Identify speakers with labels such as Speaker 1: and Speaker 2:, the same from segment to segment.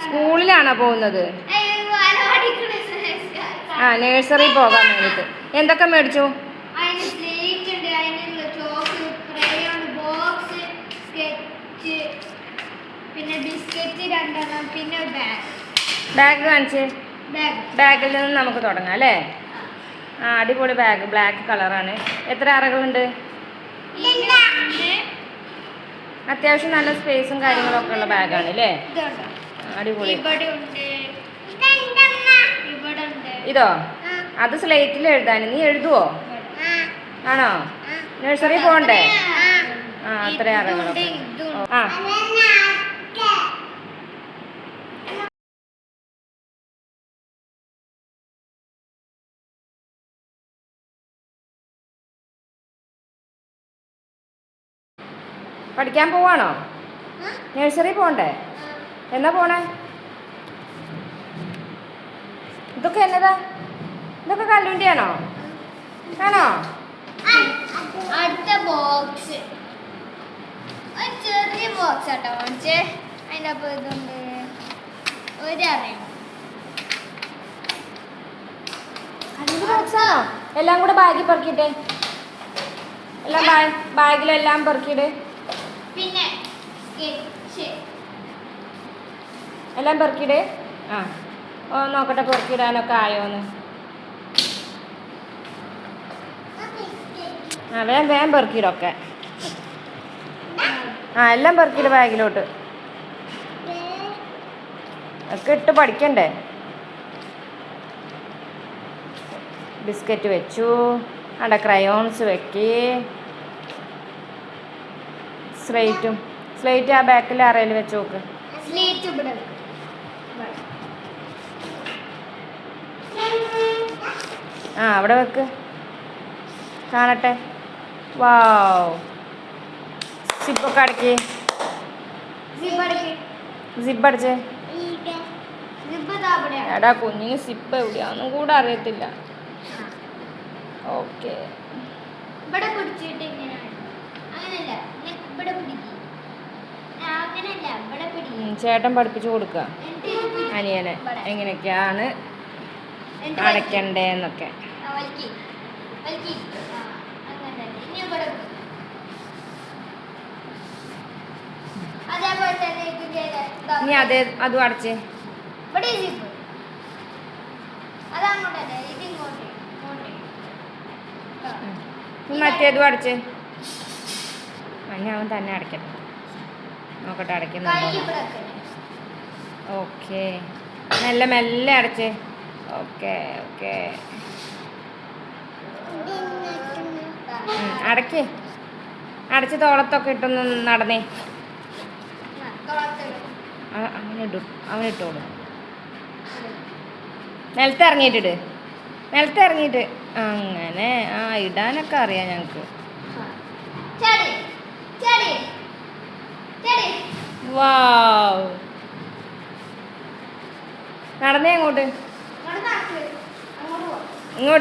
Speaker 1: സ്കൂളിലാണോ പോകുന്നത്? ആ, നഴ്സറി പോകാൻ വേണ്ടിയിട്ട്. എന്തൊക്കെ മേടിച്ചു? ബാഗ് കാണിച്ച്. ബാഗിൽ നിന്ന് നമുക്ക് തുടങ്ങാം അല്ലേ? ആ, അടിപൊളി ബാഗ്, ബ്ലാക്ക് കളറാണ്. എത്ര അറകളുണ്ട്? അത്യാവശ്യം നല്ല സ്പേസും കാര്യങ്ങളൊക്കെ ഉള്ള ബാഗാണ് അല്ലേ? അടിപൊളി. ഇതോ? അത് സ്ലേറ്റിൽ എഴുതാൻ. നീ എഴുതുവോ? ആണോ? നഴ്സറി പോകണ്ടേ? ആ, അത്ര അറകളൊക്കെ. ആ, പഠിക്കാൻ പോവാണോ? നഴ്സറി പോകണ്ടേ? എന്നാ പോണേ? ഇതൊക്കെ എന്നതാ? ഇതൊക്കെ കല്ലുണ്ടി ആണോ?
Speaker 2: അടുത്ത ബോക്സ് ചെറിയ ബോക്സ് ആട്ടോ മേടിച്ചേ. അതിൻ്റെ അപ്പം ഇതുണ്ട്, ഒരറിയാം.
Speaker 1: ബോക്സാണോ? എല്ലാം കൂടെ ബാഗിൽ പെറുക്കിട്ടെ. എല്ലാം ബാഗിലെല്ലാം പെറുക്കിയിട്ട്.
Speaker 2: പിന്നെ സ്കെച്ച്
Speaker 1: എല്ലാം പെറുക്കിയിട്ട്. ആ, ഓ നോക്കട്ടെ പെറുക്കിയിടാനൊക്കെ ആയോന്ന്. ആ, വേഗം പെറുക്കിയിടൊക്കെ. ആ, എല്ലാം പെറുക്കിയിട്ട് ബാഗിലോട്ട് ഒക്കെ ഇട്ട് പഠിക്കണ്ടേ? ബിസ്ക്കറ്റ് വെച്ചു. അവിടെ ക്രയോൺസ് വെക്കി. സ്ലേറ്റ് ആ ബാക്കിൽ അറയിൽ വെച്ച് നോക്ക്. ആ, അവിടെ വെക്ക്, കാണട്ടെ. വാവ്, സിപ്പൊക്കെ അടക്കി. സിപ്പ് അടിച്ച്. എടാ കുഞ്ഞിന് സിപ്പ് എവിടെയാന്നും കൂടെ അറിയത്തില്ല. ഓക്കെ,
Speaker 2: ഇവിടെ പിടിച്ചിട്ട് ഇങ്ങനെ അങ്ങനല്ല, ഇവിടെ പിടിക്കും. അങ്ങനല്ല, ഇവിടെ പിടിക്കും.
Speaker 1: ചേട്ടൻ പഠിപ്പിച്ചു കൊടുക്കുക അനിയനെ എങ്ങനെയൊക്കെയാണ് അടയ്ക്കണ്ടേന്നൊക്കെ. ഇനി അതും അടച്ച്. മറ്റേതും അടച്ച്. ഇനി അവൻ തന്നെ അടയ്ക്കട്ടെ. നോക്കട്ടെ അടയ്ക്കുന്നുണ്ടോ. ഓക്കെ, മെല്ലെ അടച്ച്. ഓക്കെ, അടച്ച് തോളത്തൊക്കെ ഇട്ടൊന്ന് നടന്നേ. അവനിട്ടോളൂ. നിലത്ത് ഇറങ്ങിയിട്ട് അങ്ങനെ. ആ, ഇടാനൊക്കെ അറിയാം ഞങ്ങൾക്ക്. വാവ്, നടന്നേ അങ്ങോട്ട്.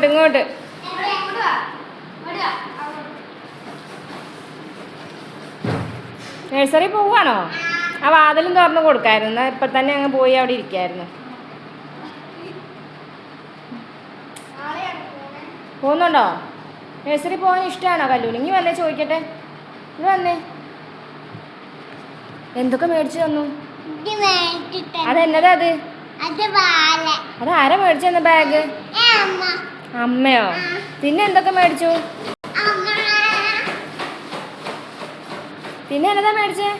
Speaker 1: ഇങ്ങോട്ട്. നഴ്സറി പോവാണോ? ആ വാതിലും തുറന്ന് കൊടുക്കായിരുന്നു. ഇപ്പം തന്നെ അങ്ങ് പോയി അവിടെ ഇരിക്കായിരുന്നു. പോകുന്നുണ്ടോ? നഴ്സറി പോകാൻ ഇഷ്ടമാണോ കല്ലൂന്? ഇനി വന്നേ ചോദിക്കട്ടെ. ഇനി വന്നേ. എന്തൊക്കെ മേടിച്ചു തന്നു? അതെന്നതാ അത്? അത് ആരാ മേടിച്ചു തന്ന ബാഗ്? അമ്മയോ? പിന്നെ എന്തൊക്കെ മേടിച്ചു? പിന്നെ എന്നതാ മേടിച്ചേ?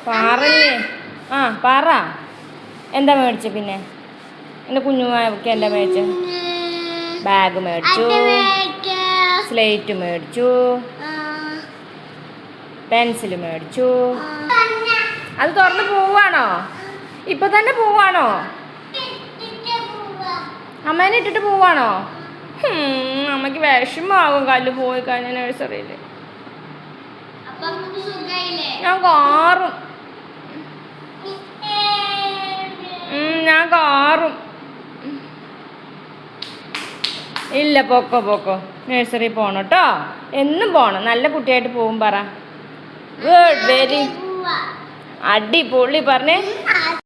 Speaker 1: പറഞ്ഞേ. ആ, പറ. എന്താ മേടിച്ചു? പിന്നെ എൻ്റെ കുഞ്ഞുമാവയ്ക്ക് എന്താ മേടിച്ചു? ബാഗ് മേടിച്ചു, സ്ലേറ്റ് മേടിച്ചു, പെൻസിൽ മേടിച്ചു. അത് തുറന്ന് പോവാണോ? ഇപ്പൊ തന്നെ പോവാണോ? അമ്മേനെ ഇട്ടിട്ട് പോവാണോ? അമ്മയ്ക്ക് വിഷമാകും കല്ല് പോയി കഴിഞ്ഞ നഴ്സറിയിൽ. ഞാൻ കാറും. ഇല്ല, പൊക്കോ. നഴ്സറി പോണം കേട്ടോ. എന്നും പോണം. നല്ല കുട്ടിയായിട്ട് പോകും. പറ ഗുഡ് വെരി
Speaker 2: പോവാ
Speaker 1: അടിപൊളി പറഞ്ഞേ